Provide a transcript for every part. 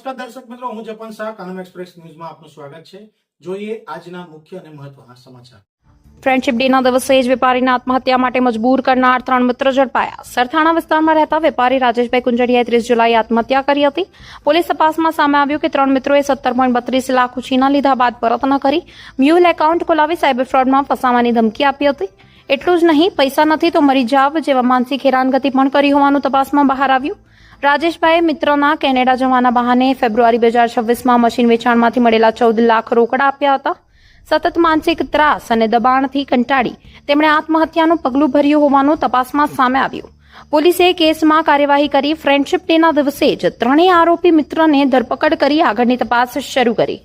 નમસ્કાર દર્શક મિત્રો, હું જપન શાહ, કાનમ એક્સપ્રેસ ન્યૂઝમાં આપનું સ્વાગત છે। જોઈએ આજના મુખ્ય અને મહત્વના સમાચાર। ફ્રેન્ડશિપ ડેના દિવસે જ વેપારીને આત્મહત્યા માટે મજબૂર કરનાર 3 મિત્ર ઝડપાયા। સરથાણા વિસ્તારમાં રહેતા વેપારી રાજેશભાઈ કુંજડિયાએ 30 જુલાઈએ આત્મહત્યા કરી હતી। પોલીસ તપાસમાં સામે આવ્યું કે 3 મિત્રોએ 17.32 લાખ ઉછીના લીધા બાદ પરત ન કરી મ્યુલ એકાઉન્ટ ખોલાવી સાયબર ફ્રોડમાં ફસાવાની ધમકી આપી હતી। એટલું જ નહીં, પૈસા નથી તો મરી જાવ જેવા માનસિક હેરાનગતિ પણ કરી હોવાનું તપાસમાં બહાર આવ્યું। રાજેશભાઈએ મિત્રોના કેનેડા જવાના બહાને ફેબ્રુઆરી 2026માં મશીન વેચાણમાંથી મળેલા 14 લાખ રોકડા આપ્યા હતા। સતત માનસિક ત્રાસ અને દબાણથી કંટાળી તેમણે આત્મહત્યાનું પગલું ભર્યું હોવાનું તપાસમાં સામે આવ્યું। પોલીસે કેસમાં કાર્યવાહી કરી ફ્રેન્ડશિપ ડેના દિવસે જ ત્રણેય આરોપી મિત્રને ધરપકડ કરી આગળની તપાસ શરૂ કરી।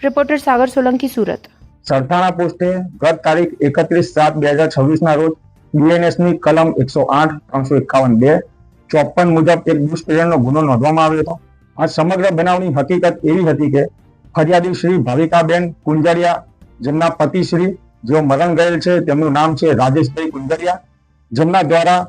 રિપોર્ટર સાગર સોલંકી, સુરત। સરથાણા પોસ્ટે ગત તારીખ 31/7/2026 રોજ બીએનએસની કલમ 108, 351(2) 54 મુજબ એક દુષ્પ્રેરણનો ગુનો નોંધવામાં આવ્યો હતો। આ સમગ્ર બનાવની હકીકત એવી હતી કે ફરિયાદી શ્રી ભાવિકાબેન કુંજડિયા, જેમના પતિ શ્રી જેઓ મરણ ગયેલ છે, તેમનું નામ છે રાજેશભાઈ કુંજડિયા, જેમના દ્વારા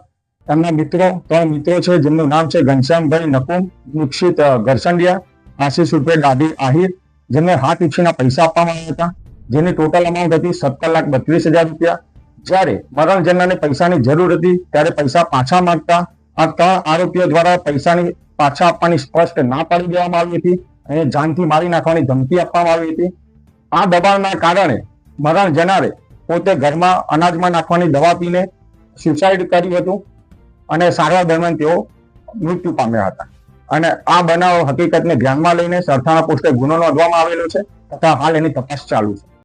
એમના મિત્રો 3 મિત્રો છે, જેમનું નામ છે ઘનશ્યામભાઈ નકુમ, દીક્ષિત ગરસંડિયા, આશીષ રૂપે દાદી આહિર, જેમને હાથ ઉછીના પૈસા આપવામાં આવ્યા હતા, જેની ટોટલ અમાઉન્ટ હતી 17,32,000 રૂપિયા। જ્યારે મરણ જનારને પૈસાની જરૂર હતી ત્યારે પૈસા પાછા માંગતા આ 3 આરોપીઓ દ્વારા પૈસાની પાછા આપવાની સ્પષ્ટ ના પાડી દેવામાં આવી હતી અને જાનથી મારી નાખવાની ધમકી આપવામાં આવી હતી। આ દબાણના કારણે મરણ જનારે પોતે ઘરમાં અનાજમાં નાખવાની દવા પીને સુસાઇડ કર્યું હતું અને સારવાર દરમિયાન તેઓ મૃત્યુ પામ્યા હતા। અને આ બનાવ હકીકતને ધ્યાનમાં લઈને સરથાણા પોસ્ટે ગુનો નોંધવામાં આવેલો છે તથા હાલ એની તપાસ ચાલુ છે।